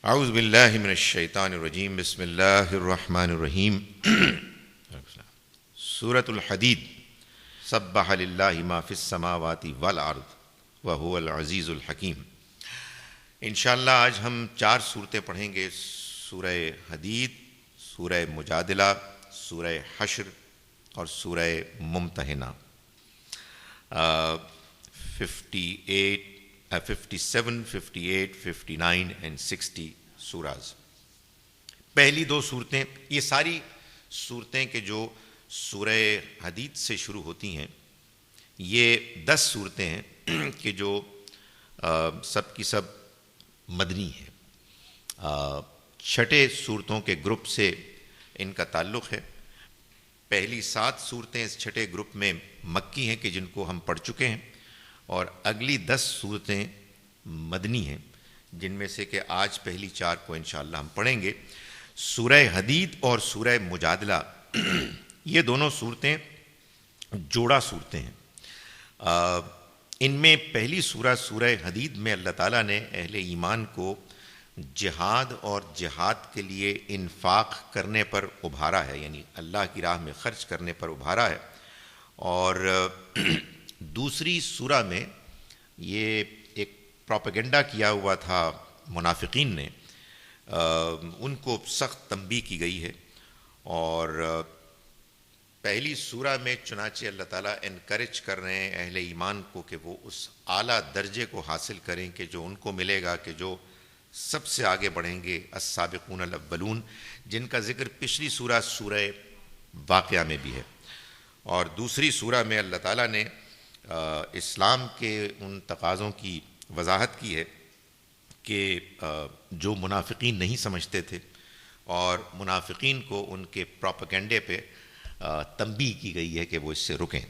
اعوذ باللہ من الشیطان الرجیم بسم اللہ الرحمن الرحیم سورۃ الحدید سبح للہ ما فی السماوات والارض وہو العزیز الحکیم۔ انشاءاللہ آج ہم 4 صورتیں پڑھیں گے، سورہ حدید، سورہ مجادلہ، سورہ حشر اور سورہ ممتحنہ۔ 57، 58، 59 and 60 سوراز۔ پہلی 2 صورتیں، یہ ساری صورتیں کہ جو سورہ حدید سے شروع ہوتی ہیں، یہ 10 صورتیں ہیں کہ جو سب کی سب مدنی ہیں۔ 6 صورتوں کے گروپ سے ان کا تعلق ہے۔ پہلی 7 صورتیں اس 6 گروپ میں مکی ہیں کہ جن کو ہم پڑھ چکے ہیں، اور اگلی 10 صورتیں مدنی ہیں جن میں سے کہ آج پہلی 4 کو انشاءاللہ ہم پڑھیں گے۔ سورہ حدید اور سورہ مجادلہ یہ دونوں صورتیں جوڑا صورتیں ہیں۔ ان میں پہلی سورہ حدید میں اللہ تعالیٰ نے اہل ایمان کو جہاد اور جہاد کے لیے انفاق کرنے پر ابھارا ہے، یعنی اللہ کی راہ میں خرچ کرنے پر ابھارا ہے۔ اور دوسری سورہ میں یہ ایک پروپیگنڈا کیا ہوا تھا منافقین نے، ان کو سخت تنبیہ کی گئی ہے۔ اور پہلی سورہ میں چنانچہ اللہ تعالیٰ انکریج کر رہے ہیں اہل ایمان کو کہ وہ اس اعلیٰ درجے کو حاصل کریں کہ جو ان کو ملے گا، کہ جو سب سے آگے بڑھیں گے، السابقون الاولون، جن کا ذکر پچھلی سورہ واقعہ میں بھی ہے۔ اور دوسری سورہ میں اللہ تعالیٰ نے اسلام کے ان تقاضوں کی وضاحت کی ہے کہ جو منافقین نہیں سمجھتے تھے، اور منافقین کو ان کے پروپیگنڈے پہ تنبیہ کی گئی ہے کہ وہ اس سے رکیں۔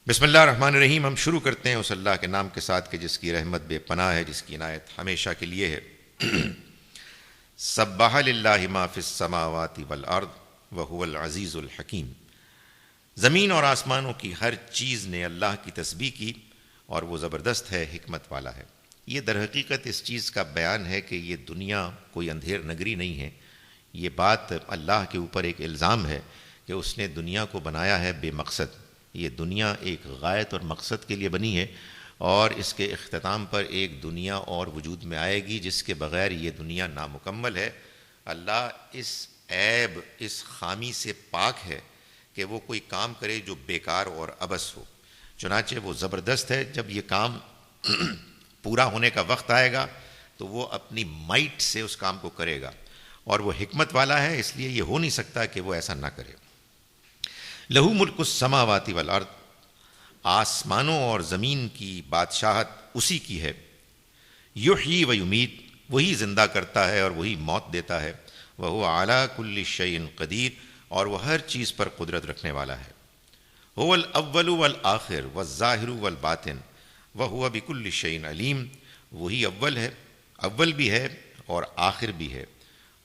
بسم اللہ الرحمن الرحیم۔ ہم شروع کرتے ہیں اس اللہ کے نام کے ساتھ کہ جس کی رحمت بے پناہ ہے، جس کی عنایت ہمیشہ کے لیے ہے۔ سبح للہ ما فی السماوات والارض وہو العزیز الحکیم۔ زمین اور آسمانوں کی ہر چیز نے اللہ کی تسبیح کی، اور وہ زبردست ہے، حکمت والا ہے۔ یہ در حقیقت اس چیز کا بیان ہے کہ یہ دنیا کوئی اندھیر نگری نہیں ہے۔ یہ بات اللہ کے اوپر ایک الزام ہے کہ اس نے دنیا کو بنایا ہے بے مقصد۔ یہ دنیا ایک غایت اور مقصد کے لیے بنی ہے، اور اس کے اختتام پر ایک دنیا اور وجود میں آئے گی جس کے بغیر یہ دنیا نامکمل ہے۔ اللہ اس عیب، اس خامی سے پاک ہے کہ وہ کوئی کام کرے جو بیکار اور عبث ہو۔ چنانچہ وہ زبردست ہے۔ جب یہ کام پورا ہونے کا وقت آئے گا تو وہ اپنی مائٹ سے اس کام کو کرے گا، اور وہ حکمت والا ہے، اس لیے یہ ہو نہیں سکتا کہ وہ ایسا نہ کرے۔ لہو ملک السماوات والارض، آسمانوں اور زمین کی بادشاہت اسی کی ہے۔ یحیی و یمیت، وہی زندہ کرتا ہے اور وہی موت دیتا ہے۔ وہو علی کل شیء قدیر، اور وہ ہر چیز پر قدرت رکھنے والا ہے۔ هو الاول والآخر والظاہر والباطن وہو بکل شیء علیم، وہی اول ہے، اول بھی ہے اور آخر بھی ہے،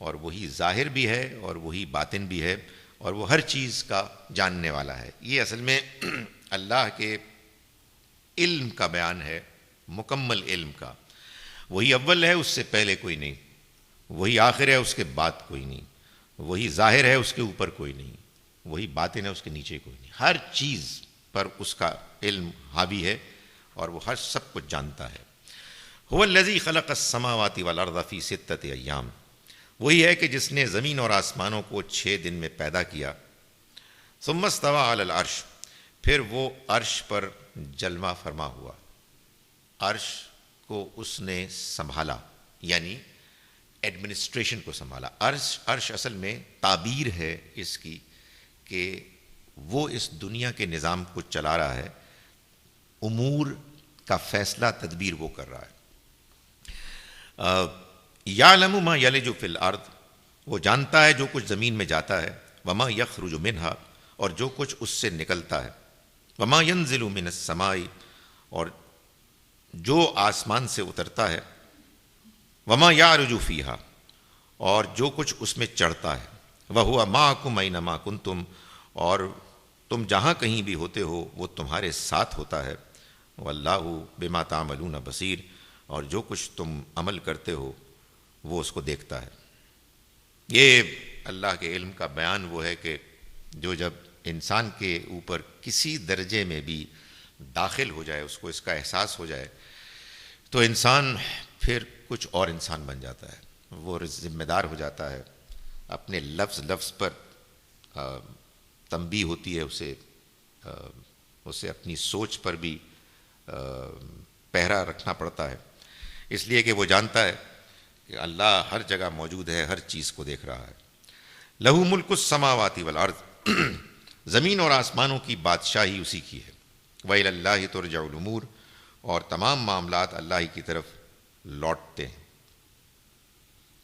اور وہی ظاہر بھی ہے اور وہی باطن بھی ہے، اور وہ ہر چیز کا جاننے والا ہے۔ یہ اصل میں اللہ کے علم کا بیان ہے، مکمل علم کا۔ وہی اول ہے، اس سے پہلے کوئی نہیں، وہی آخر ہے، اس کے بعد کوئی نہیں، وہی ظاہر ہے، اس کے اوپر کوئی نہیں، وہی باطن ہے، اس کے نیچے کوئی نہیں۔ ہر چیز پر اس کا علم حاوی ہے، اور وہ ہر سب کچھ جانتا ہے۔ هو الذی خلق السماوات والارض فی 6 ایام، وہی ہے کہ جس نے زمین اور آسمانوں کو 6 دن میں پیدا کیا۔ ثم استوى علی العرش، پھر وہ عرش پر جلوہ فرما ہوا۔ عرش کو اس نے سنبھالا، یعنی ایڈمنسٹریشن کو سنبھالا۔ عرش اصل میں تعبیر ہے اس کی کہ وہ اس دنیا کے نظام کو چلا رہا ہے، امور کا فیصلہ تدبیر وہ کر رہا ہے۔ یعلم ما یلج فی الارض، وہ جانتا ہے جو کچھ زمین میں جاتا ہے، وما یخرج منہا، اور جو کچھ اس سے نکلتا ہے، وما ینزل من السماء، اور جو آسمان سے اترتا ہے، وما یعرج فیہا، اور جو کچھ اس میں چڑھتا ہے، وہو معکم اینما کنتم، اور تم جہاں کہیں بھی ہوتے ہو وہ تمہارے ساتھ ہوتا ہے۔ واللہ بما تعملون بصیر، اور جو کچھ تم عمل کرتے ہو وہ اس کو دیکھتا ہے۔ یہ اللہ کے علم کا بیان وہ ہے کہ جو جب انسان کے اوپر کسی درجے میں بھی داخل ہو جائے، اس کو اس کا احساس ہو جائے، تو انسان پھر کچھ اور انسان بن جاتا ہے، وہ ذمہ دار ہو جاتا ہے، اپنے لفظ پر تنبیہ ہوتی ہے، اسے اپنی سوچ پر بھی پہرا رکھنا پڑتا ہے، اس لیے کہ وہ جانتا ہے کہ اللہ ہر جگہ موجود ہے، ہر چیز کو دیکھ رہا ہے۔ لہو ملک السماوات والارض، زمین اور آسمانوں کی بادشاہی اسی کی ہے۔ وإلی اللہ ترجع الامور، اور تمام معاملات اللہ ہی کی طرف لوٹتے ہیں،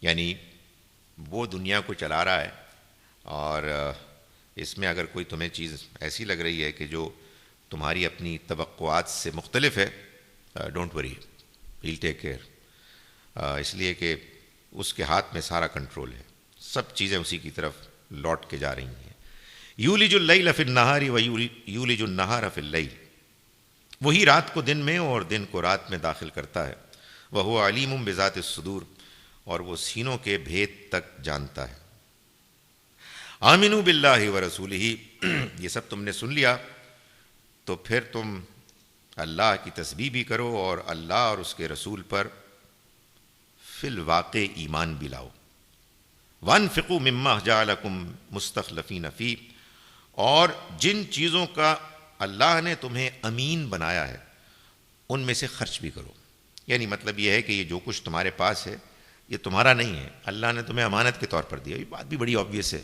یعنی وہ دنیا کو چلا رہا ہے، اور اس میں اگر کوئی تمہیں چیز ایسی لگ رہی ہے کہ جو تمہاری اپنی توقعات سے مختلف ہے، don't worry, heel take care, اس لیے کہ اس کے ہاتھ میں سارا کنٹرول ہے، سب چیزیں اسی کی طرف لوٹ کے جا رہی ہیں۔ یولج اللیل فی النہار ویولج النہار فی اللیل، وہی رات کو دن میں اور دن کو رات میں داخل کرتا ہے۔ وہو علیم بذات الصدور، اور وہ سینوں کے بھید تک جانتا ہے۔ آمنوا باللہ ورسولہ، یہ سب تم نے سن لیا تو پھر تم اللہ کی تسبیح بھی کرو اور اللہ اور اس کے رسول پر فی الواقع ایمان بھی لاؤ۔ وانفقوا مما جعلکم مستخلفین فیہ، اور جن چیزوں کا اللہ نے تمہیں امین بنایا ہے ان میں سے خرچ بھی کرو، یعنی مطلب یہ ہے کہ یہ جو کچھ تمہارے پاس ہے یہ تمہارا نہیں ہے، اللہ نے تمہیں امانت کے طور پر دیا۔ یہ بات بھی بڑی آبویس ہے،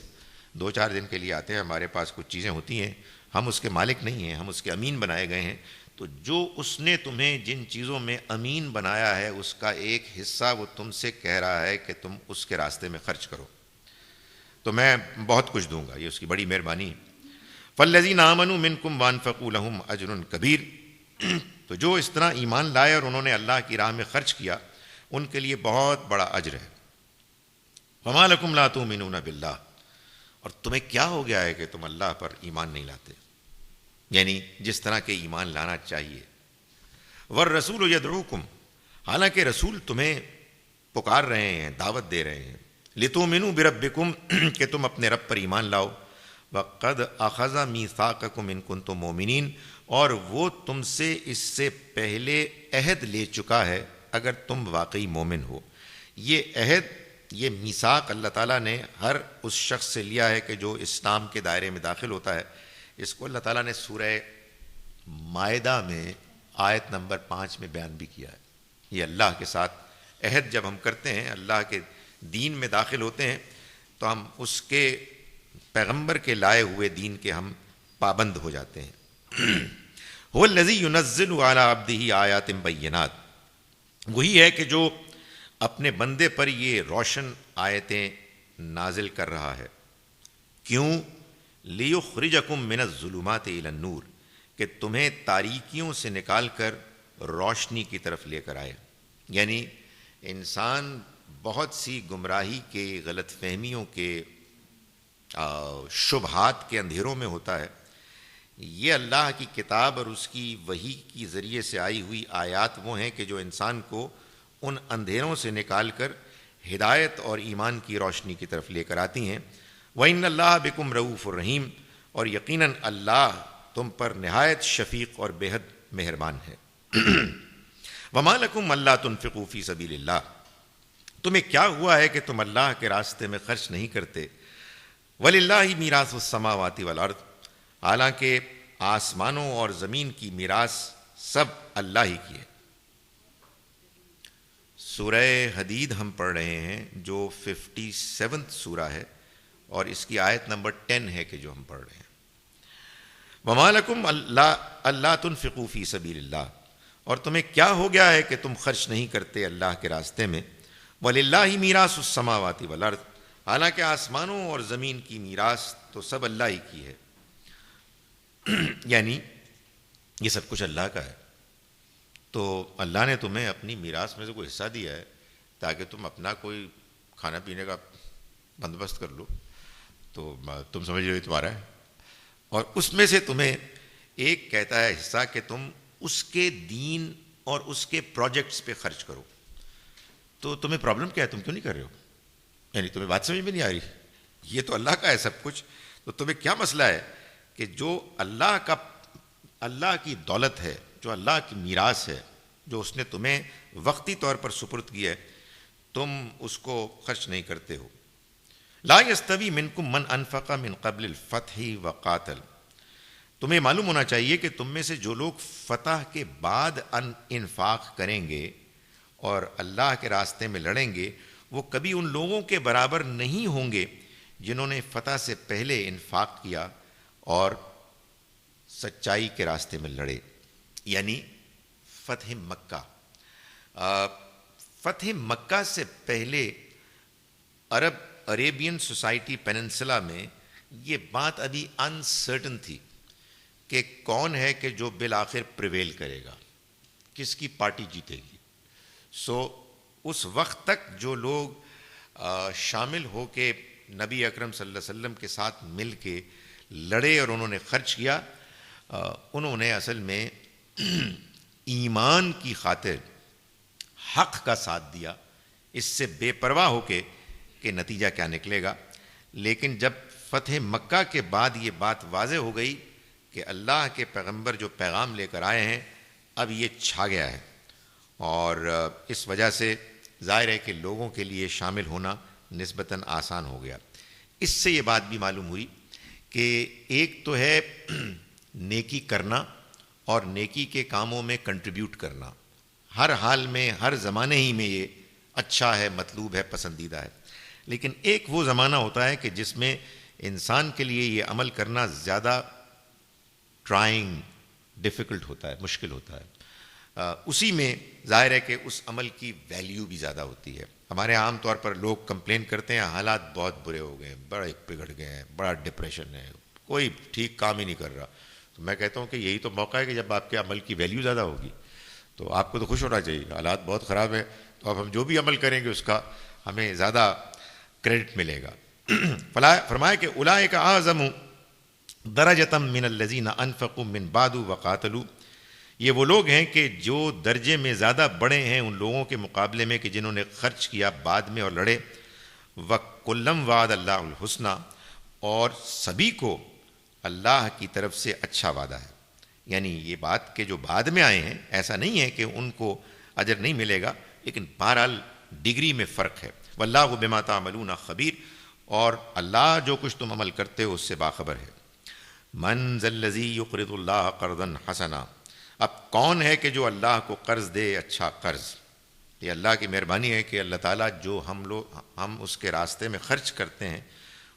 2-4 دن کے لیے آتے ہیں، ہمارے پاس کچھ چیزیں ہوتی ہیں، ہم اس کے مالک نہیں ہیں، ہم اس کے امین بنائے گئے ہیں، تو جو اس نے تمہیں جن چیزوں میں امین بنایا ہے اس کا ایک حصہ وہ تم سے کہہ رہا ہے کہ تم اس کے راستے میں خرچ کرو، تو میں بہت کچھ دوں گا، یہ اس کی بڑی مہربانی۔ فالذین آمنوا منکم وانفقوا لهم اجر کبیر، تو جو اس طرح ایمان لائے اور انہوں نے اللہ کی راہ میں خرچ کیا ان کے لیے بہت بڑا اجر ہے۔ وما لکم لا تؤمنون باللہ، اور تمہیں کیا ہو گیا ہے کہ تم اللہ پر ایمان نہیں لاتے، یعنی جس طرح کے ایمان لانا چاہیے۔ والرسول یدعوکم، حالانکہ رسول تمہیں پکار رہے ہیں، دعوت دے رہے ہیں، لتؤمنوا بربکم، کہ تم اپنے رب پر ایمان لاؤ، وقد اخذ میثاقکم ان کنتم مؤمنین، اور وہ تم سے اس سے پہلے عہد لے چکا ہے اگر تم واقعی مومن ہو۔ یہ عہد، یہ میثاق اللہ تعالیٰ نے ہر اس شخص سے لیا ہے کہ جو اسلام کے دائرے میں داخل ہوتا ہے۔ اس کو اللہ تعالیٰ نے سورہ مائدہ میں آیت نمبر 5 میں بیان بھی کیا ہے۔ یہ اللہ کے ساتھ عہد جب ہم کرتے ہیں، اللہ کے دین میں داخل ہوتے ہیں، تو ہم اس کے پیغمبر کے لائے ہوئے دین کے ہم پابند ہو جاتے ہیں۔ هو الذی ینزل علی عبدہ آیات بینات، وہی ہے کہ جو اپنے بندے پر یہ روشن آیتیں نازل کر رہا ہے۔ کیوں؟ لیخرجکم من الظلمات الی النور، کہ تمہیں تاریکیوں سے نکال کر روشنی کی طرف لے کر آئے، یعنی انسان بہت سی گمراہی کے، غلط فہمیوں کے، شبہات کے اندھیروں میں ہوتا ہے۔ یہ اللہ کی کتاب اور اس کی وحی کی ذریعے سے آئی ہوئی آیات وہ ہیں کہ جو انسان کو ان اندھیروں سے نکال کر ہدایت اور ایمان کی روشنی کی طرف لے کر آتی ہیں۔ وَإِنَّ اللَّهَ بِكُمْ رَءُوفٌ رَحِيمٌ، اور یقیناً اللہ تم پر نہایت شفیق اور بے حد مہربان ہے۔ وَمَا لَكُمْ أَلَّا تُنْفِقُوا فِي سَبِيلِ اللَّهِ، تمہیں کیا ہوا ہے کہ تم اللہ کے راستے میں خرچ نہیں کرتے۔ وَلِلَّهِ مِيرَاثُ السَّمَاوَاتِ وَالْأَرْضِ، حالانکہ آسمانوں اور زمین کی میراث سب اللہ ہی کی ہے۔ سورہ حدید ہم پڑھ رہے ہیں جو 57 سورہ ہے، اور اس کی آیت نمبر 10 ہے کہ جو ہم پڑھ رہے ہیں۔ وَمَا لَكُمْ أَلَّا تُنْفِقُوا فِي سَبِيلِ اللَّهِ، اور تمہیں کیا ہو گیا ہے کہ تم خرچ نہیں کرتے اللہ کے راستے میں۔ وَلِلَّهِ مِيرَاثُ السَّمَاوَاتِ وَالْأَرْضِ، حالانکہ آسمانوں اور زمین کی میراث تو سب اللہ ہی کی ہے، یعنی یہ سب کچھ اللہ کا ہے۔ تو اللہ نے تمہیں اپنی میراث میں سے کوئی حصہ دیا ہے تاکہ تم اپنا کوئی کھانا پینے کا بندوبست کر لو، تو تم سمجھ رہے ہو تمہارا ہے، اور اس میں سے تمہیں ایک کہتا ہے حصہ کہ تم اس کے دین اور اس کے پروجیکٹس پہ خرچ کرو۔ تو تمہیں پرابلم کیا ہے؟ تم کیوں نہیں کر رہے ہو؟ یعنی تمہیں بات سمجھ میں نہیں آ رہی؟ یہ تو اللہ کا ہے سب کچھ، تو تمہیں کیا مسئلہ ہے کہ جو اللہ کی دولت ہے، جو اللہ کی میراث ہے، جو اس نے تمہیں وقتی طور پر سپرد کی ہے، تم اس کو خرچ نہیں کرتے ہو۔ لا یستوی منکم من انفق من قبل الفتح وقاتل، تمہیں معلوم ہونا چاہیے کہ تم میں سے جو لوگ فتح کے بعد انفاق کریں گے اور اللہ کے راستے میں لڑیں گے، وہ کبھی ان لوگوں کے برابر نہیں ہوں گے جنہوں نے فتح سے پہلے انفاق کیا اور سچائی کے راستے میں لڑے۔ یعنی فتح مکہ، فتح مکہ سے پہلے عربین سوسائٹی پیننسلا میں یہ بات ابھی انسرٹن تھی کہ کون ہے کہ جو بالآخر پریویل کرے گا، کس کی پارٹی جیتے گی۔ اس وقت تک جو لوگ شامل ہو کے نبی اکرم صلی اللہ علیہ وسلم کے ساتھ مل کے لڑے اور انہوں نے خرچ کیا، انہوں نے اصل میں ایمان کی خاطر حق کا ساتھ دیا، اس سے بے پرواہ ہو کے کہ نتیجہ کیا نکلے گا۔ لیکن جب فتح مکہ کے بعد یہ بات واضح ہو گئی کہ اللہ کے پیغمبر جو پیغام لے کر آئے ہیں اب یہ چھا گیا ہے، اور اس وجہ سے ظاہر ہے کہ لوگوں کے لیے شامل ہونا نسبتاً آسان ہو گیا۔ اس سے یہ بات بھی معلوم ہوئی کہ ایک تو ہے نیکی کرنا اور نیکی کے کاموں میں کنٹریبیوٹ کرنا، ہر حال میں ہر زمانے ہی میں یہ اچھا ہے، مطلوب ہے، پسندیدہ ہے۔ لیکن ایک وہ زمانہ ہوتا ہے کہ جس میں انسان کے لیے یہ عمل کرنا زیادہ ٹرائنگ، ڈیفیکلٹ ہوتا ہے، مشکل ہوتا ہے۔ اسی میں ظاہر ہے کہ اس عمل کی ویلیو بھی زیادہ ہوتی ہے۔ ہمارے عام طور پر لوگ کمپلین کرتے ہیں حالات بہت برے ہو گئے ہیں، بڑے بگڑ گئے ہیں، بڑا ڈپریشن ہے، کوئی ٹھیک کام ہی نہیں کر رہا۔ تو میں کہتا ہوں کہ یہی تو موقع ہے کہ جب آپ کے عمل کی ویلیو زیادہ ہوگی تو آپ کو تو خوش ہونا چاہیے۔ حالات بہت خراب ہیں تو اب ہم جو بھی عمل کریں گے اس کا ہمیں زیادہ کریڈٹ ملے گا۔ فرمایا کہ اولئک اعظم درجۃ من الذین انفقوا من بعد وقاتلوا، یہ وہ لوگ ہیں کہ جو درجے میں زیادہ بڑے ہیں ان لوگوں کے مقابلے میں کہ جنہوں نے خرچ کیا بعد میں اور لڑے۔ وَكُلًّا وَعَدَ اللَّهُ الْحُسْنَى، اور سبھی کو اللہ کی طرف سے اچھا وعدہ ہے۔ یعنی یہ بات کہ جو بعد میں آئے ہیں ایسا نہیں ہے کہ ان کو اجر نہیں ملے گا، لیکن بہرحال ڈگری میں فرق ہے۔ وَاللَّهُ بِمَا تَعْمَلُونَ خَبِيرٌ، اور اللہ جو کچھ تم عمل کرتے ہو اس سے باخبر ہے۔ مَنْ ذَا الَّذِي يُقْرِضُ اللَّهَ قَرْضًا حَسَنًا، اب کون ہے کہ جو اللہ کو قرض دے اچھا قرض؟ یہ اللہ کی مہربانی ہے کہ اللہ تعالیٰ جو ہم اس کے راستے میں خرچ کرتے ہیں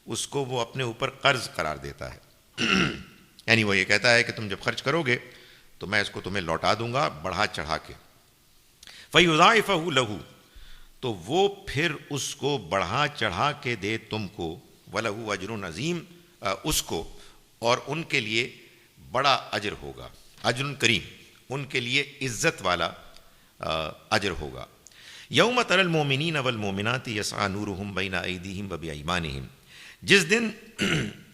اس کو وہ اپنے اوپر قرض قرار دیتا ہے۔ یعنی وہ یہ کہتا ہے کہ تم جب خرچ کرو گے تو میں اس کو تمہیں لوٹا دوں گا بڑھا چڑھا کے۔ فَيُضَاعِفَهُ لَهُ، تو وہ پھر اس کو بڑھا چڑھا کے دے تم کو، وَلَهُ أَجْرٌ عَظِيمٌ، اس کو اور ان کے لیے بڑا اجر ہوگا، اجر کریم، ان کے لیے عزت والا اجر ہوگا۔ یوم تری المؤمنین والمؤمنات یسعی نورہم بین ایدیہم وبایمانہم، جس دن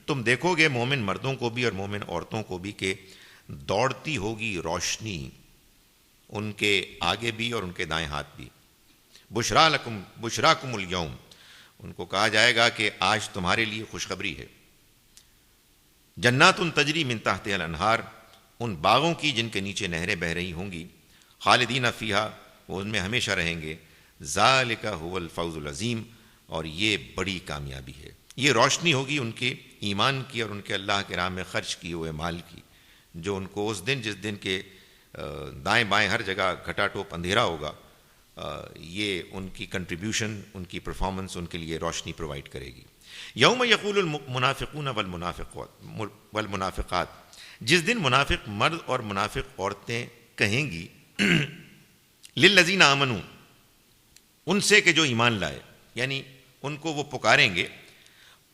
تم دیکھو گے مومن مردوں کو بھی اور مومن عورتوں کو بھی کہ دوڑتی ہوگی روشنی ان کے آگے بھی اور ان کے دائیں ہاتھ بھی۔ بشراکم الیوم، ان کو کہا جائے گا کہ آج تمہارے لیے خوشخبری ہے۔ جنات تجری من تحتها الانہار، ان باغوں کی جن کے نیچے نہریں بہہ رہی ہوں گی، خالدین فیہا، وہ ان میں ہمیشہ رہیں گے۔ ذالک هو الفوز العظیم، اور یہ بڑی کامیابی ہے۔ یہ روشنی ہوگی ان کے ایمان کی اور ان کے اللہ کے راہ میں خرچ کیے ہوئے مال کی، جو ان کو اس دن جس دن کے دائیں بائیں ہر جگہ گھٹا ٹوپ اندھیرا ہوگا، یہ ان کی کنٹریبیوشن، ان کی پرفارمنس ان کے لیے روشنی پرووائڈ کرے گی۔ یوم یقول المنافقون والمنافقات، جس دن منافق مرد اور منافق عورتیں کہیں گی للذین آمنوا، ان سے کہ جو ایمان لائے، یعنی ان کو وہ پکاریں گے،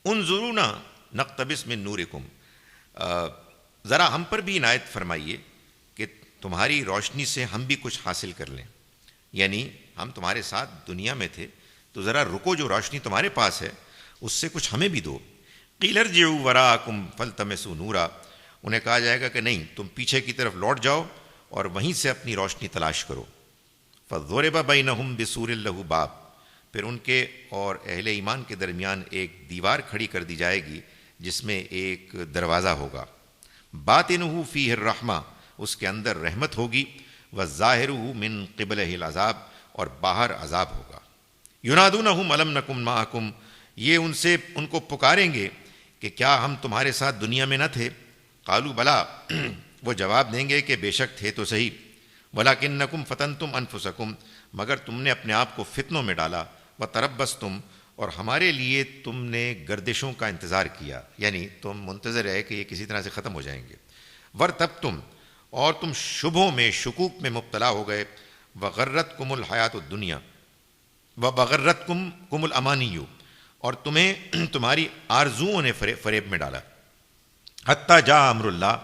انظرونا نقتبس من نورکم، ذرا ہم پر بھی عنایت فرمائیے کہ تمہاری روشنی سے ہم بھی کچھ حاصل کر لیں۔ یعنی ہم تمہارے ساتھ دنیا میں تھے تو ذرا رکو، جو روشنی تمہارے پاس ہے اس سے کچھ ہمیں بھی دو۔ قیل ارجعوا وراءکم فالتمسوا نورا، انہیں کہا جائے گا کہ نہیں، تم پیچھے کی طرف لوٹ جاؤ اور وہیں سے اپنی روشنی تلاش کرو۔ فضرب بینہم بسور لہ باب، پھر ان کے اور اہل ایمان کے درمیان ایک دیوار کھڑی کر دی جائے گی جس میں ایک دروازہ ہوگا، باطنہ فیہ الرحمہ، اس کے اندر رحمت ہوگی، وظاہرہ من قبلہ العذاب، اور باہر عذاب ہوگا۔ ینادونہم الم نکن معکم، یہ ان کو پکاریں گے کہ کیا ہم تمہارے ساتھ دنیا میں نہ تھے؟ قالوا بلا، وہ جواب دیں گے کہ بے شک تھے تو صحیح، ولکنکم فتنتم انفسکم، مگر تم نے اپنے آپ کو فتنوں میں ڈالا، وتربصتم، اور ہمارے لیے تم نے گردشوں کا انتظار کیا، یعنی تم منتظر رہے کہ یہ کسی طرح سے ختم ہو جائیں گے، ورتبتم، اور تم شبہوں میں شکوک میں مبتلا ہو گئے، وغرتکم الحیات الدنیا وغرتکم الامانی، اور تمہیں تمہاری آرزوؤں نے فریب میں ڈالا، حتی جاء امر اللہ،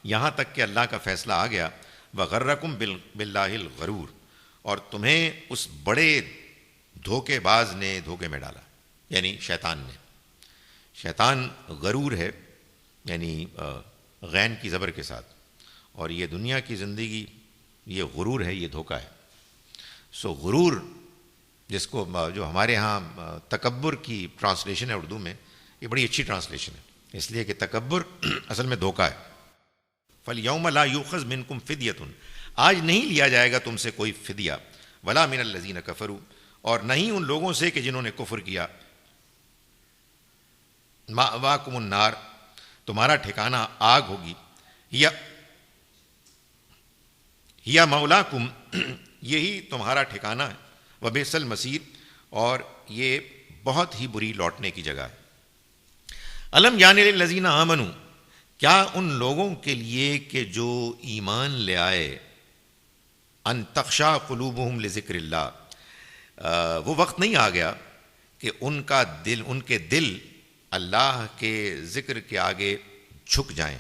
یہاں تک کہ اللہ کا فیصلہ آ گیا، وغرکم باللہ الغرور، اور تمہیں اس بڑے دھوکے باز نے دھوکے میں ڈالا، یعنی شیطان نے۔ شیطان غرور ہے، یعنی غین کی زبر کے ساتھ، اور یہ دنیا کی زندگی یہ غرور ہے، یہ دھوکہ ہے۔ سو غرور، جس کو جو ہمارے ہاں تکبر کی ٹرانسلیشن ہے اردو میں، یہ بڑی اچھی ٹرانسلیشن ہے، اس لیے کہ تکبر اصل میں دھوکہ ہے۔ فَالْيَوْمَ لَا يُؤْخَذْ مِنْكُمْ فِدْيَةٌ، آج نہیں لیا جائے گا تم سے کوئی فدیہ، وَلَا مِنَ الَّذِينَ كَفَرُوا، اور نہیں ان لوگوں سے کہ جنہوں نے کفر کیا، مَأْوَاكُمُ النَّارُ، تمہارا ٹھکانہ آگ ہوگی، یا مولاکم، یہی تمہارا ٹھکانہ ہے، وبئس المصیر، اور یہ بہت ہی بری لوٹنے کی جگہ ہے۔ الم یان للذین آمنوا، کیا ان لوگوں کے لیے کہ جو ایمان لے آئے، ان تخشع قلوبہم لذکر اللہ، وہ وقت نہیں آ گیا کہ ان کے دل اللہ کے ذکر کے آگے جھک جائیں،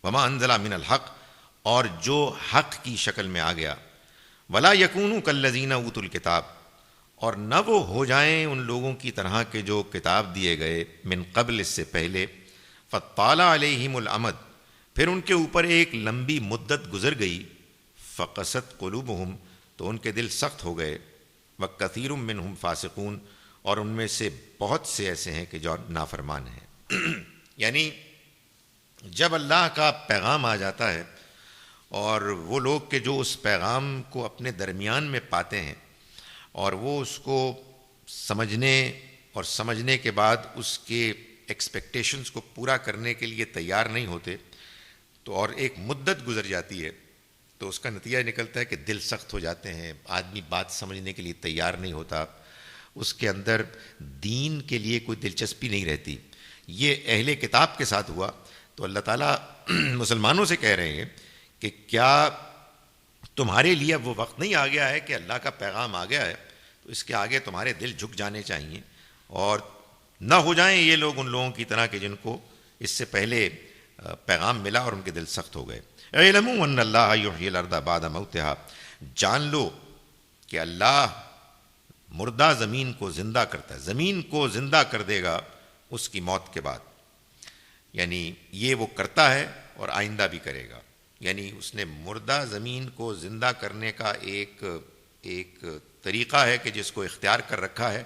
وما انزل من الحق، اور جو حق کی شکل میں آ گیا، ولا یکونوا کالذین اوتوا الکتاب، اور نہ وہ ہو جائیں ان لوگوں کی طرح کے جو کتاب دیے گئے من قبل، اس سے پہلے، فطال علیہم الامد، پھر ان کے اوپر ایک لمبی مدت گزر گئی، فقست قلوبہم، تو ان کے دل سخت ہو گئے، وکثیر منہم فاسقون، اور ان میں سے بہت سے ایسے ہیں کہ جو نافرمان ہیں۔ یعنی جب اللہ کا پیغام آ جاتا ہے اور وہ لوگ کہ جو اس پیغام کو اپنے درمیان میں پاتے ہیں اور وہ اس کو سمجھنے کے بعد اس کے ایکسپیکٹیشنز کو پورا کرنے کے لیے تیار نہیں ہوتے، تو اور ایک مدت گزر جاتی ہے تو اس کا نتیجہ نکلتا ہے کہ دل سخت ہو جاتے ہیں، آدمی بات سمجھنے کے لیے تیار نہیں ہوتا، اس کے اندر دین کے لیے کوئی دلچسپی نہیں رہتی۔ یہ اہل کتاب کے ساتھ ہوا، تو اللہ تعالیٰ مسلمانوں سے کہہ رہے ہیں کہ کیا تمہارے لیے اب وہ وقت نہیں آ گیا ہے کہ اللہ کا پیغام آ گیا ہے، تو اس کے آگے تمہارے دل جھک جانے چاہیے، اور نہ ہو جائیں یہ لوگ ان لوگوں کی طرح کہ جن کو اس سے پہلے پیغام ملا اور ان کے دل سخت ہو گئے۔ اعلموا ان اللہ یحیی الارض بعد موتها، جان لو کہ اللہ مردہ زمین کو زندہ کرتا ہے، زمین کو زندہ کر دے گا اس کی موت کے بعد، یعنی یہ وہ کرتا ہے اور آئندہ بھی کرے گا، یعنی اس نے مردہ زمین کو زندہ کرنے کا ایک طریقہ ہے کہ جس کو اختیار کر رکھا ہے،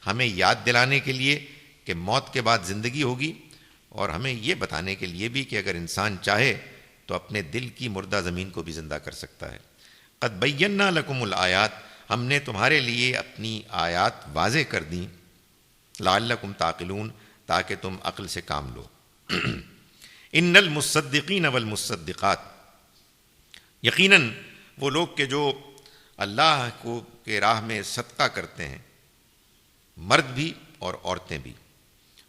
ہمیں یاد دلانے کے لیے کہ موت کے بعد زندگی ہوگی، اور ہمیں یہ بتانے کے لیے بھی کہ اگر انسان چاہے تو اپنے دل کی مردہ زمین کو بھی زندہ کر سکتا ہے۔ قد بینا لکم الآیات، ہم نے تمہارے لیے اپنی آیات واضح کر دیں، لعلکم تعقلون، تاکہ تم عقل سے کام لو۔ ان المصدقین والمصدقات، یقیناً وہ لوگ کہ جو اللہ کے راہ میں صدقہ کرتے ہیں، مرد بھی اور عورتیں بھی،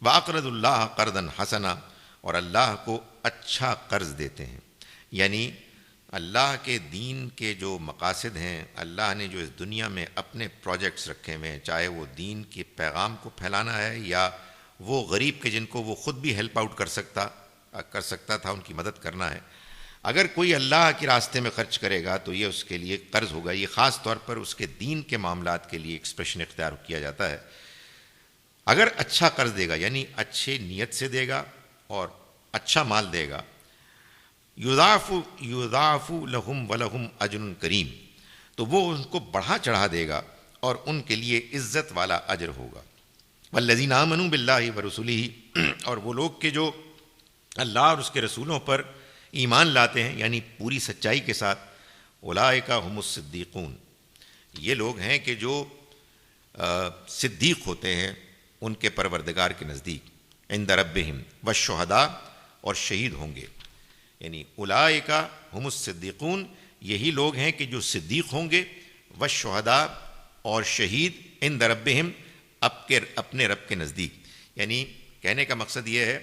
وَأَقْرَضُوا اللَّهَ قَرْضًا حَسَنًا، اور اللہ کو اچھا قرض دیتے ہیں، یعنی اللہ کے دین کے جو مقاصد ہیں، اللہ نے جو اس دنیا میں اپنے پروجیکٹس رکھے ہوئے ہیں، چاہے وہ دین کے پیغام کو پھیلانا ہے یا وہ غریب کے جن کو وہ خود بھی ہیلپ آؤٹ کر سکتا تھا ان کی مدد کرنا ہے، اگر کوئی اللہ کے راستے میں خرچ کرے گا تو یہ اس کے لیے قرض ہوگا۔ یہ خاص طور پر اس کے دین کے معاملات کے لیے ایکسپریشن اختیار کیا جاتا ہے۔ اگر اچھا قرض دے گا، یعنی اچھے نیت سے دے گا اور اچھا مال دے گا، یضاعف لہم ولہم اجر کریم، تو وہ ان کو بڑھا چڑھا دے گا اور ان کے لیے عزت والا اجر ہوگا۔ والذین آمنوا باللہ ورسلہ، اور وہ لوگ کہ جو اللہ اور اس کے رسولوں پر ایمان لاتے ہیں یعنی پوری سچائی کے ساتھ، اولئک ھم الصدیقون، یہ لوگ ہیں کہ جو صدیق ہوتے ہیں ان کے پروردگار کے نزدیک، عند ربہم والشہداء، اور شہید ہوں گے، یعنی اولئک ھم الصدیقون، یہی لوگ ہیں کہ جو صدیق ہوں گے، والشہداء، اور شہید، عند ربہم، اپنے رب کے نزدیک۔ یعنی کہنے کا مقصد یہ ہے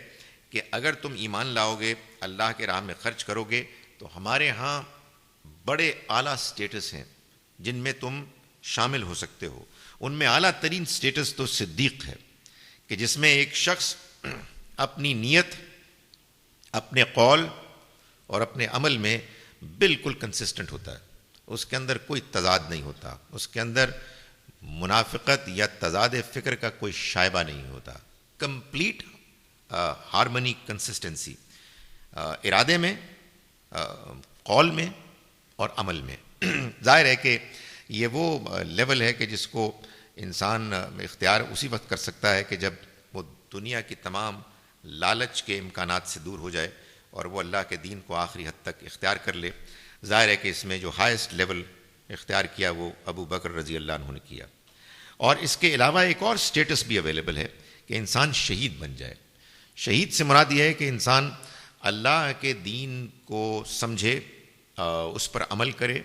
کہ اگر تم ایمان لاؤ گے، اللہ کے راہ میں خرچ کرو گے، تو ہمارے ہاں بڑے اعلیٰ سٹیٹس ہیں جن میں تم شامل ہو سکتے ہو۔ ان میں اعلیٰ ترین سٹیٹس تو صدیق ہے، کہ جس میں ایک شخص اپنی نیت، اپنے قول اور اپنے عمل میں بالکل کنسسٹنٹ ہوتا ہے، اس کے اندر کوئی تضاد نہیں ہوتا، اس کے اندر منافقت یا تضاد فکر کا کوئی شائبہ نہیں ہوتا، کمپلیٹ ہارمنی، کنسسٹنسی، ارادے میں، قول میں اور عمل میں۔ ظاہر ہے کہ یہ وہ لیول ہے کہ جس کو انسان اختیار اسی وقت کر سکتا ہے کہ جب وہ دنیا کی تمام لالچ کے امکانات سے دور ہو جائے اور وہ اللہ کے دین کو آخری حد تک اختیار کر لے۔ ظاہر ہے کہ اس میں جو ہائیسٹ لیول اختیار کیا وہ ابو بکر رضی اللہ عنہ نے کیا۔ اور اس کے علاوہ ایک اور سٹیٹس بھی اویلیبل ہے کہ انسان شہید بن جائے۔ شہید سے مراد یہ ہے کہ انسان اللہ کے دین کو سمجھے، اس پر عمل کرے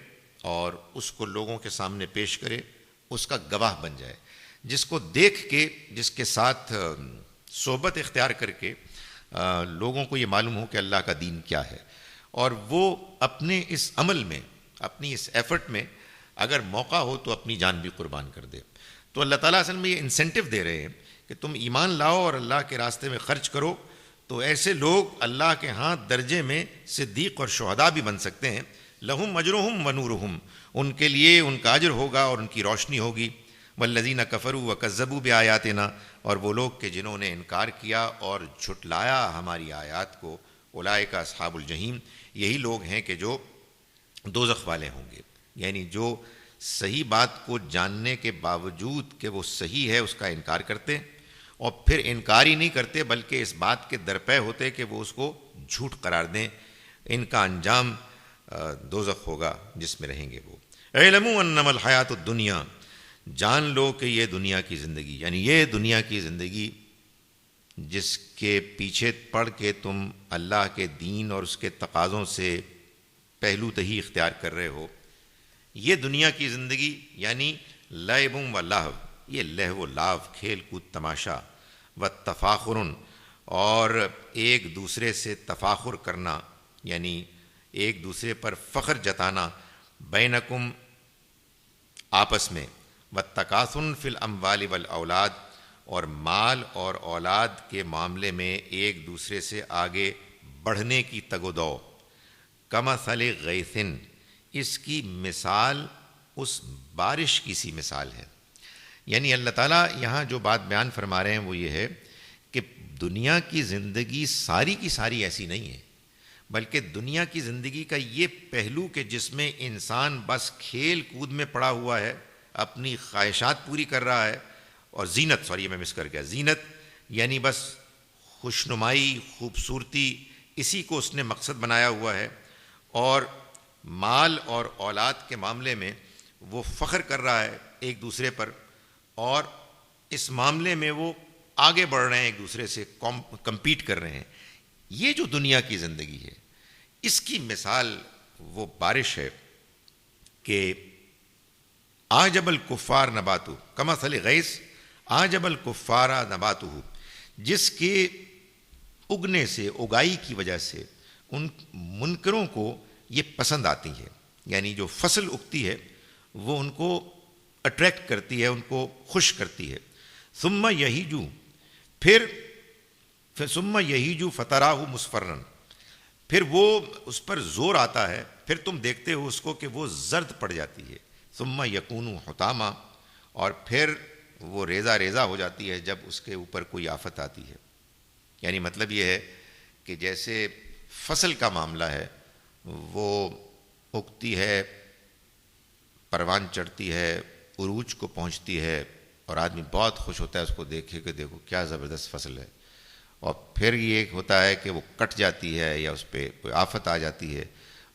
اور اس کو لوگوں کے سامنے پیش کرے، اس کا گواہ بن جائے، جس کو دیکھ کے، جس کے ساتھ صحبت اختیار کر کے لوگوں کو یہ معلوم ہو کہ اللہ کا دین کیا ہے، اور وہ اپنے اس عمل میں، اپنی اس ایفرٹ میں اگر موقع ہو تو اپنی جان بھی قربان کر دے۔ تو اللہ تعالیٰ اصل میں یہ انسینٹیو دے رہے ہیں کہ تم ایمان لاؤ اور اللہ کے راستے میں خرچ کرو، تو ایسے لوگ اللہ کے ہاں درجے میں صدیق اور شہداء بھی بن سکتے ہیں۔ لہم اجرہم ونورہم، ان کے لیے ان کا اجر ہوگا اور ان کی روشنی ہوگی۔ والذین کفروا وکذبوا بآیاتنا، اور وہ لوگ کہ جنہوں نے انکار کیا اور جھٹلایا ہماری آیات کو، اولئک اصحاب الجحیم، یہی لوگ ہیں کہ جو دوزخ والے ہوں گے، یعنی جو صحیح بات کو جاننے کے باوجود کہ وہ صحیح ہے اس کا انکار کرتے، اور پھر انکار ہی نہیں کرتے بلکہ اس بات کے درپے ہوتے کہ وہ اس کو جھوٹ قرار دیں، ان کا انجام دوزخ ہوگا جس میں رہیں گے وہ۔ اعلموا انما الحیات الدنیا، جان لو کہ یہ دنیا کی زندگی، یعنی یہ دنیا کی زندگی جس کے پیچھے پڑ کے تم اللہ کے دین اور اس کے تقاضوں سے پہلو تہی اختیار کر رہے ہو، یہ دنیا کی زندگی یعنی لعب و لہو، یہ لہو و لاو، کھیل کود، تماشا، و تفاخر، اور ایک دوسرے سے تفاخر کرنا، یعنی ایک دوسرے پر فخر جتانا، بینکم، آپس میں، و تکاثر فی الاموال والاولاد، اور مال اور اولاد کے معاملے میں ایک دوسرے سے آگے بڑھنے کی تگ و دو، کمثل غیث، اس کی مثال اس بارش کی سی مثال ہے۔ یعنی اللہ تعالیٰ یہاں جو بات بیان فرما رہے ہیں وہ یہ ہے کہ دنیا کی زندگی ساری کی ساری ایسی نہیں ہے، بلکہ دنیا کی زندگی کا یہ پہلو کہ جس میں انسان بس کھیل کود میں پڑا ہوا ہے، اپنی خواہشات پوری کر رہا ہے، اور زینت، سوری میں مس کر گیا، زینت یعنی بس خوشنمائی، خوبصورتی، اسی کو اس نے مقصد بنایا ہوا ہے، اور مال اور اولاد کے معاملے میں وہ فخر کر رہا ہے ایک دوسرے پر، اور اس معاملے میں وہ آگے بڑھ رہے ہیں، ایک دوسرے سے کمپیٹ کر رہے ہیں۔ یہ جو دنیا کی زندگی ہے اس کی مثال وہ بارش ہے کہ اعجب الکفار نباتہ کمثل غیث اعجب الکفار نباتہ، جس کے اگنے سے، اگائی کی وجہ سے ان منکروں کو یہ پسند آتی ہے، یعنی جو فصل اگتی ہے وہ ان کو اٹریکٹ کرتی ہے، ان کو خوش کرتی ہے۔ ثم یہیجو، پھر ثم یہیجو فتراہ مصفرا، پھر وہ اس پر زور آتا ہے، پھر تم دیکھتے ہو اس کو کہ وہ زرد پڑ جاتی ہے۔ ثم یکون حطاما، اور پھر وہ ریزہ ریزہ ہو جاتی ہے جب اس کے اوپر کوئی آفت آتی ہے۔ یعنی مطلب یہ ہے کہ جیسے فصل کا معاملہ ہے، وہ اگتی ہے، پروان چڑھتی ہے، عروج کو پہنچتی ہے اور آدمی بہت خوش ہوتا ہے اس کو دیکھے کہ دیکھو کیا زبردست فصل ہے، اور پھر یہ ہوتا ہے کہ وہ کٹ جاتی ہے یا اس پہ کوئی آفت آ جاتی ہے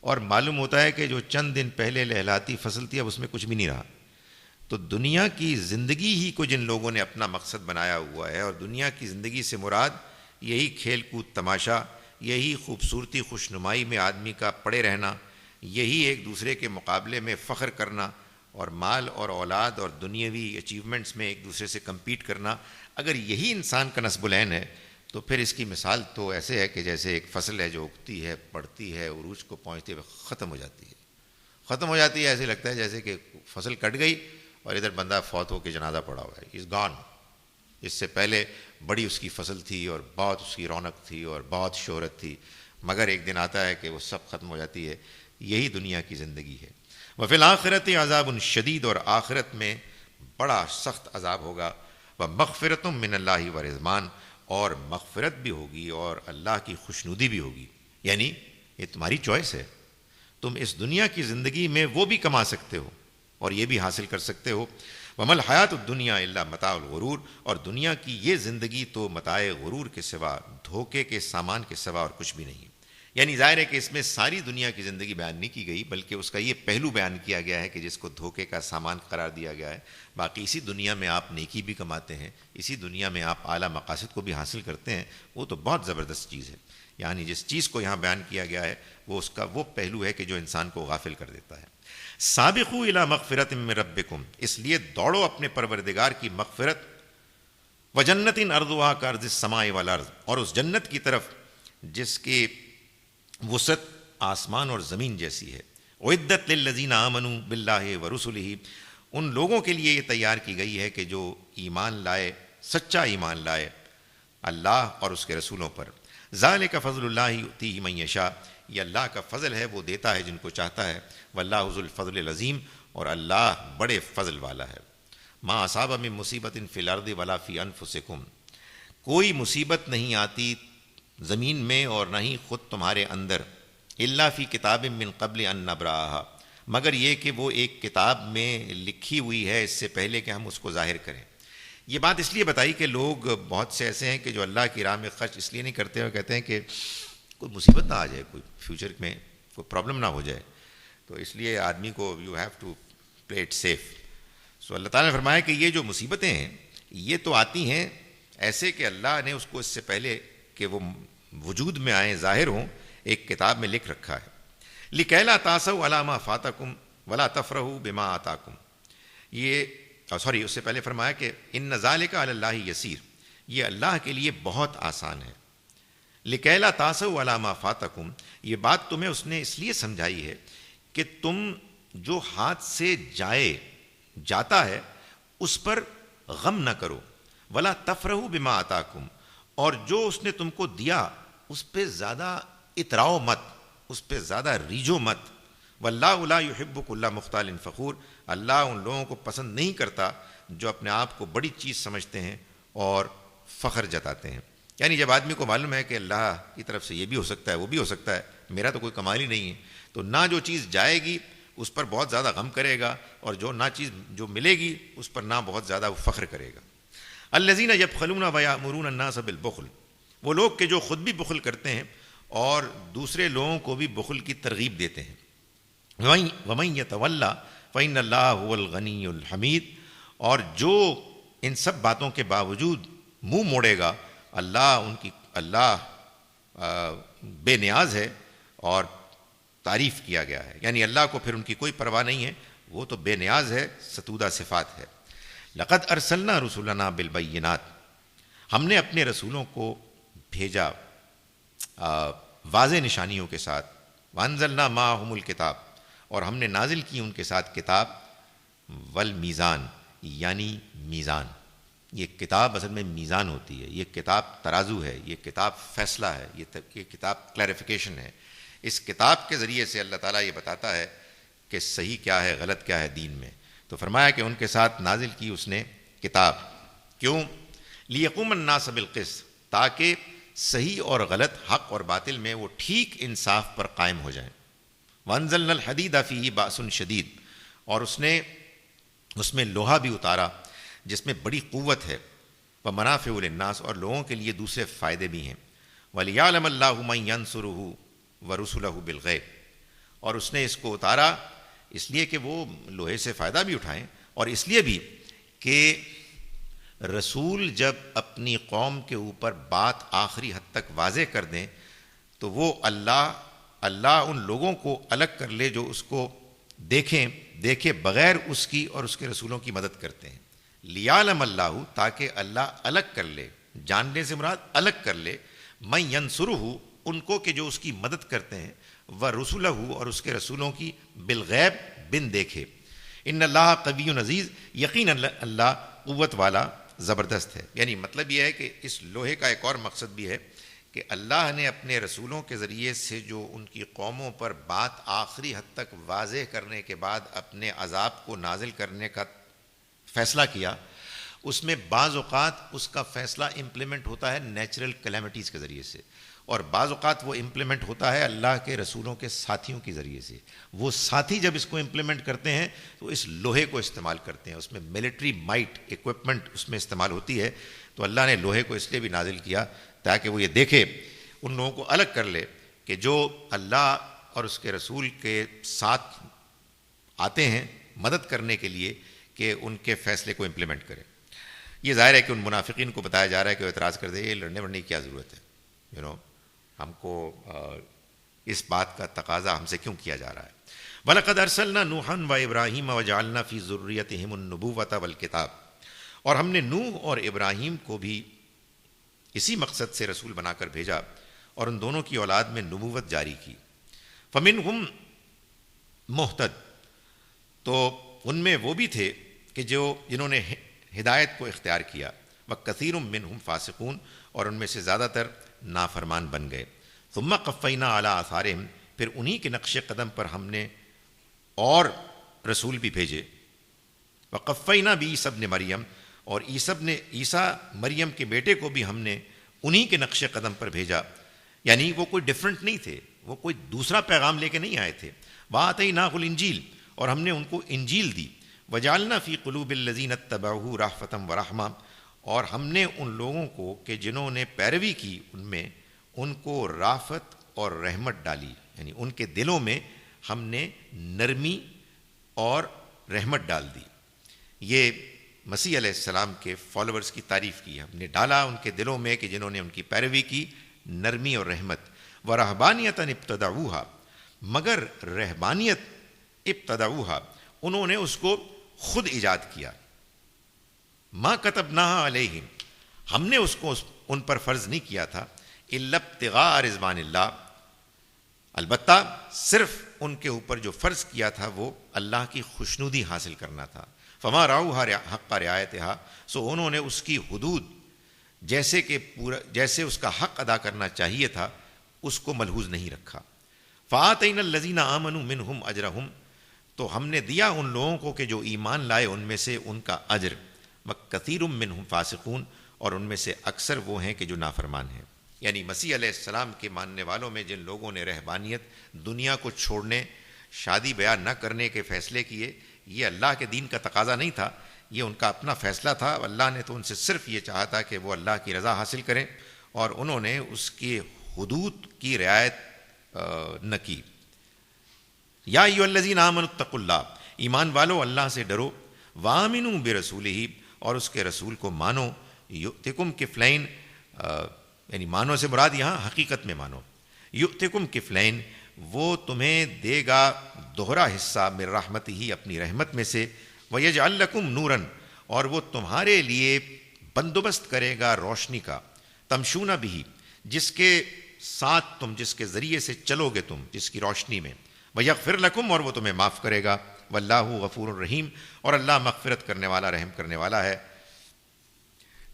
اور معلوم ہوتا ہے کہ جو چند دن پہلے لہلاتی فصل تھی اب اس میں کچھ بھی نہیں رہا۔ تو دنیا کی زندگی ہی کو جن لوگوں نے اپنا مقصد بنایا ہوا ہے، اور دنیا کی زندگی سے مراد یہی کھیل کود تماشا، یہی خوبصورتی خوشنمائی میں آدمی کا پڑے رہنا، یہی ایک دوسرے کے مقابلے میں فخر کرنا اور مال اور اولاد اور دنیاوی اچیومنٹس میں ایک دوسرے سے کمپیٹ کرنا، اگر یہی انسان کا نصب العین ہے تو پھر اس کی مثال تو ایسے ہے کہ جیسے ایک فصل ہے جو اگتی ہے، بڑھتی ہے، عروج کو پہنچتی ہے، ختم ہو جاتی ہے، ایسے لگتا ہے جیسے کہ فصل کٹ گئی اور ادھر بندہ فوت ہو کے جنازہ پڑا ہوا ہے، از گان۔ اس سے پہلے بڑی اس کی فصل تھی اور بہت اس کی رونق تھی اور بہت شہرت تھی، مگر ایک دن آتا ہے کہ وہ سب ختم ہو جاتی ہے۔ یہی دنیا کی زندگی ہے۔ وفی الآخرۃ عذاب شدید، اور آخرت میں بڑا سخت عذاب ہوگا۔ ومغفرۃ من اللہ ورضوان، اور مغفرت بھی ہوگی اور اللہ کی خوشنودی بھی ہوگی، یعنی یہ تمہاری چوائس ہے، تم اس دنیا کی زندگی میں وہ بھی کما سکتے ہو اور یہ بھی حاصل کر سکتے ہو۔ وَمَا الْحَيَاةُ الدُّنْيَا إِلَّا مَتَاعُ الْغُرُورِ، اور دنیا کی یہ زندگی تو متاع غرور کے سوا، دھوکے کے سامان کے سوا اور کچھ بھی نہیں۔ یعنی ظاہر ہے کہ اس میں ساری دنیا کی زندگی بیان نہیں کی گئی، بلکہ اس کا یہ پہلو بیان کیا گیا ہے کہ جس کو دھوکے کا سامان قرار دیا گیا ہے۔ باقی اسی دنیا میں آپ نیکی بھی کماتے ہیں، اسی دنیا میں آپ اعلیٰ مقاصد کو بھی حاصل کرتے ہیں، وہ تو بہت زبردست چیز ہے۔ یعنی جس چیز کو یہاں بیان کیا گیا ہے وہ اس کا وہ پہلو ہے کہ جو انسان کو غافل کر دیتا ہے۔ سابقوا الی مغفرۃ من ربکم، اس لیے دوڑو اپنے پروردگار کی مغفرت، وجنۃ عرضھا کعرض السماء والارض، اور اس جنت کی طرف جس کی وسعت آسمان اور زمین جیسی ہے۔ اعدت للذین آمنوا باللہ ورسلہ، ان لوگوں کے لیے یہ تیار کی گئی ہے کہ جو ایمان لائے، سچا ایمان لائے اللہ اور اس کے رسولوں پر۔ ذالک فضل اللہ یؤتیہ من یشاء، یہ اللہ کا فضل ہے، وہ دیتا ہے جن کو چاہتا ہے۔ واللہ ذو الفضل العظیم، اور اللہ بڑے فضل والا ہے۔ ما اصاب من مصیبت فی الارض ولا فی انفسکم، کوئی مصیبت نہیں آتی زمین میں اور نہ ہی خود تمہارے اندر، الا فی کتاب من قبل ان نبرأھا، مگر یہ کہ وہ ایک کتاب میں لکھی ہوئی ہے اس سے پہلے کہ ہم اس کو ظاہر کریں۔ یہ بات اس لیے بتائی کہ لوگ بہت سے ایسے ہیں کہ جو اللہ کی راہ میں خرچ اس لیے نہیں کرتے، اور کہتے ہیں کہ کوئی مصیبت نہ آ جائے، کوئی فیوچر میں کوئی پرابلم نہ ہو جائے، تو اس لیے آدمی کو you have to play it safe. So اللہ تعالیٰ نے فرمایا کہ یہ جو مصیبتیں ہیں یہ تو آتی ہیں ایسے کہ اللہ نے اس کو اس سے پہلے کہ وہ وجود میں آئیں، ظاہر ہوں، ایک کتاب میں لکھ رکھا ہے۔ لِكَيْ لَا تَأْسَوْا عَلَىٰ مَا فَاتَكُمْ وَلَا تَفْرَحُوا بِمَا آتَاكُمْ، اس سے پہلے فرمایا کہ إِنَّ ذَلِكَ عَلَى اللَّهِ يَسِيرٌ، یہ اللہ کے لیے بہت آسان ہے۔ لِكَيْ لَا تَأْسَوْا عَلَىٰ مَا فَاتَكُمْ، یہ بات تمہیں اس نے اس لیے سمجھائی ہے کہ تم جو ہاتھ سے جاتا ہے اس پر غم نہ کرو، وَلَا تَفْرَحُوا بِمَا آتَاكُمْ، اور جو اس نے تم کو دیا اس پہ زیادہ اتراؤ مت، اس پہ زیادہ ریجو مت۔ وَاللَّهُ لَا يُحِبُّ كُلَّ مُخْتَالٍ فَخُورٍ، اللہ ان لوگوں کو پسند نہیں کرتا جو اپنے آپ کو بڑی چیز سمجھتے ہیں اور فخر جتاتے ہیں۔ یعنی جب آدمی کو معلوم ہے کہ اللہ کی طرف سے یہ بھی ہو سکتا ہے وہ بھی ہو سکتا ہے، میرا تو کوئی کمال ہی نہیں ہے، تو نہ جو چیز جائے گی اس پر بہت زیادہ غم کرے گا، اور چیز جو ملے گی اس پر نہ بہت زیادہ وہ فخر کرے گا۔ الذین یبخلون ویأمرون الناس بالبخل، وہ لوگ کہ جو خود بھی بخل کرتے ہیں اور دوسرے لوگوں کو بھی بخل کی ترغیب دیتے ہیں۔ ومن یتولی فإن اللہ هو الغنی الحمید، اور جو ان سب باتوں کے باوجود منہ موڑے گا، اللہ بے نیاز ہے اور تعریف کیا گیا ہے، یعنی اللہ کو پھر ان کی کوئی پرواہ نہیں ہے، وہ تو بے نیاز ہے، ستودہ صفات ہے۔ لقد ارسلنا رسولنا بالبینات، ہم نے اپنے رسولوں کو بھیجا واضح نشانیوں کے ساتھ۔ وانزلنا معہم الکتاب، اور ہم نے نازل کی ان کے ساتھ کتاب۔ والمیزان، یعنی میزان، یہ کتاب اصل میں میزان ہوتی ہے، یہ کتاب ترازو ہے، یہ کتاب فیصلہ ہے، یہ کتاب کلیریفیکیشن ہے۔ اس کتاب کے ذریعے سے اللہ تعالیٰ یہ بتاتا ہے کہ صحیح کیا ہے غلط کیا ہے دین میں۔ تو فرمایا کہ ان کے ساتھ نازل کی اس نے کتاب، کیوں؟ لیقوم الناس بالقسط، تاکہ صحیح اور غلط، حق اور باطل میں وہ ٹھیک انصاف پر قائم ہو جائیں۔ وانزلنا الحدید فیہ باس شدید، اور اس نے اس میں لوہا بھی اتارا جس میں بڑی قوت ہے، ومنافع للناس، اور لوگوں کے لیے دوسرے فائدے بھی ہیں، وَلِيَعْلَمَ اللَّهُ مَن يَنصُرُهُ وَرُسُلَهُ بِالْغَيْبِ، اور اس نے اس کو اتارا اس لیے کہ وہ لوہے سے فائدہ بھی اٹھائیں، اور اس لیے بھی کہ رسول جب اپنی قوم کے اوپر بات آخری حد تک واضح کر دیں تو وہ اللہ ان لوگوں کو الگ کر لے جو اس کو دیکھے بغیر اس کی اور اس کے رسولوں کی مدد کرتے ہیں۔ لیعلم اللہ، تاکہ اللہ الگ کر لے، جاننے سے مراد الگ کر لے، من ینصرہ، ان کو کہ جو اس کی مدد کرتے ہیں، ورسلہ، اور اس کے رسولوں کی، بالغیب، بن دیکھے۔ ان اللہ قوی عزیز، یقیناً اللہ قوت والا زبردست ہے۔ یعنی مطلب یہ ہے کہ اس لوہے کا ایک اور مقصد بھی ہے کہ اللہ نے اپنے رسولوں کے ذریعے سے جو ان کی قوموں پر بات آخری حد تک واضح کرنے کے بعد اپنے عذاب کو نازل کرنے کا فیصلہ کیا، اس میں بعض اوقات اس کا فیصلہ امپلیمنٹ ہوتا ہے نیچرل کلیمٹیز کے ذریعے سے، اور بعض اوقات وہ امپلیمنٹ ہوتا ہے اللہ کے رسولوں کے ساتھیوں کے ذریعے سے۔ وہ ساتھی جب اس کو امپلیمنٹ کرتے ہیں تو اس لوہے کو استعمال کرتے ہیں، اس میں ملٹری مائٹ ایکوپمنٹ اس میں استعمال ہوتی ہے، تو اللہ نے لوہے کو اس لیے بھی نازل کیا تاکہ وہ یہ دیکھے، ان لوگوں کو الگ کر لے کہ جو اللہ اور اس کے رسول کے ساتھ آتے ہیں مدد کرنے کے لیے کہ ان کے فیصلے کو امپلیمنٹ کرے۔ یہ ظاہر ہے کہ ان منافقین کو بتایا جا رہا ہے کہ وہ اعتراض کر دیں، یہ لڑنے وڑنے کی کیا ضرورت ہے، ہم کو اس بات کا تقاضا ہم سے کیوں کیا جا رہا ہے۔ وَلَقَدْ أَرْسَلْنَا نُوحًا وَإِبْرَاهِيمَ وَجَعَلْنَا فِي ذُرِّيَّتِهِمُ النُّبُوَّةَ وَالْكِتَابَ، اور ہم نے نوح اور ابراہیم کو بھی اسی مقصد سے رسول بنا کر بھیجا اور ان دونوں کی اولاد میں نبوت جاری کی۔ فَمِنْهُمْ مُهْتَد، تو ان میں وہ بھی تھے کہ جنہوں نے ہدایت کو اختیار کیا، وَكَثِيرٌ مِّنْهُمْ فَاسِقُونَ، اور ان میں سے زیادہ تر نافرمان بن گئے۔ ثُمَّ قَفَّيْنَا عَلَىٰ آثَارِهِمْ، پھر انہی کے نقش قدم پر ہم نے اور رسول بھی بھیجے۔ وَقَفَّيْنَا بِعِيسَىٰ ابْنِ مَرْيَمَ، اور عیسیٰ مریم کے بیٹے کو بھی ہم نے انہی کے نقش قدم پر بھیجا، یعنی وہ کوئی ڈیفرنٹ نہیں تھے، وہ کوئی دوسرا پیغام لے کے نہیں آئے تھے۔ وَآتَيْنَاهُ الْإِنْجِيلَ، اور ہم نے ان کو انجیل دی۔ وَجَعَلْنَا فِي قُلُوبِ الَّذِينَ اتَّبَعُوهُ رَأْفَةً وَرَحْمَةً، اور ہم نے ان لوگوں کو کہ جنہوں نے پیروی کی ان میں، ان کو رافت اور رحمت ڈالی، یعنی ان کے دلوں میں ہم نے نرمی اور رحمت ڈال دی۔ یہ مسیح علیہ السلام کے فالوورز کی تعریف کی، ہم نے ڈالا ان کے دلوں میں کہ جنہوں نے ان کی پیروی کی، نرمی اور رحمت۔ وَرَهْبَانِيَةً ابْتَدَعُوهَا، مگر رہبانیت ابتدعوها، انہوں نے اس کو خود ایجاد کیا۔ مَا كَتَبْنَاهَا عَلَيْهِمْ، ہم نے اس کو ان پر فرض نہیں کیا تھا، إِلَّا ابْتِغَاءَ رِضْوَانِ اللَّهِ، البتہ صرف ان کے اوپر جو فرض کیا تھا وہ اللہ کی خوشنودی حاصل کرنا تھا۔ فما رعوها حق رعایتها، سو انہوں نے اس کی حدود جیسے اس کا حق ادا کرنا چاہیے تھا اس کو ملحوظ نہیں رکھا۔ فآتینا الذین آمنوا منہم اجرہم، تو ہم نے دیا ان لوگوں کو کہ جو ایمان لائے ان میں سے ان کا اجر۔ وکثیر منہم فاسقون، اور ان میں سے اکثر وہ ہیں کہ جو نافرمان ہیں۔ یعنی مسیح علیہ السلام کے ماننے والوں میں جن لوگوں نے رہبانیت، دنیا کو چھوڑنے، شادی بیاہ نہ کرنے کے فیصلے کیے، یہ اللہ کے دین کا تقاضا نہیں تھا، یہ ان کا اپنا فیصلہ تھا۔ اللہ نے تو ان سے صرف یہ چاہا تھا کہ وہ اللہ کی رضا حاصل کریں، اور انہوں نے اس کی حدود کی رعایت نہ کی۔ یا ایھا الذین آمنوا اتقوا اللہ، ایمان والو اللہ سے ڈرو، وآمنوا برسولہ، اور اس کے رسول کو مانو، یؤتکم کفلین، یعنی مانو سے مراد یہاں حقیقت میں مانو، یؤتکم کفلین، وہ تمہیں دے گا دوہرا حصہ، من رحمتہ، اپنی رحمت میں سے، ویجعل لکم نورا، اور وہ تمہارے لیے بندوبست کرے گا روشنی کا، تمشون بہ، جس کے ساتھ تم، جس کے ذریعے سے چلو گے تم، جس کی روشنی میں، ویغفر لکم، اور وہ تمہیں معاف کرے گا، واللہ غفور الرحیم، اور اللہ مغفرت کرنے والا، رحم کرنے والا ہے۔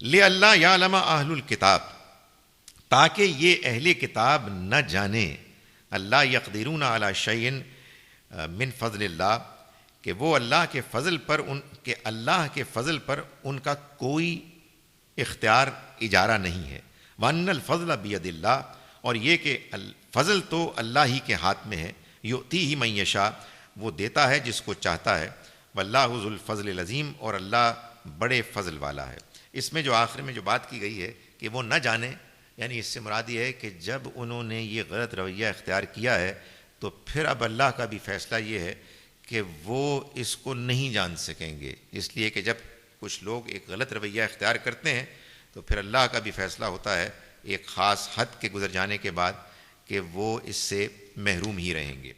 لئلا یعلم اہل الکتاب، تاکہ یہ اہل کتاب نہ جانیں، اللہ یقدرون علی شیء من فضل اللہ، کہ وہ اللہ کے فضل پر ان کا کوئی اختیار اجارہ نہیں ہے۔ وَأَنَّ الْفَضْلَ بِيَدِ اللَّهِ، اور یہ کہ فضل تو اللہ ہی کے ہاتھ میں ہے، یؤتیہ من یشاء، وہ دیتا ہے جس کو چاہتا ہے، واللہ ذو الفضل العظیم، اور اللہ بڑے فضل والا ہے۔ اس میں جو آخر میں جو بات کی گئی ہے کہ وہ نہ جانے، یعنی اس سے مراد یہ ہے کہ جب انہوں نے یہ غلط رویہ اختیار کیا ہے تو پھر اب اللہ کا بھی فیصلہ یہ ہے کہ وہ اس کو نہیں جان سکیں گے، اس لیے کہ جب کچھ لوگ ایک غلط رویہ اختیار کرتے ہیں تو پھر اللہ کا بھی فیصلہ ہوتا ہے ایک خاص حد کے گزر جانے کے بعد کہ وہ اس سے محروم ہی رہیں گے۔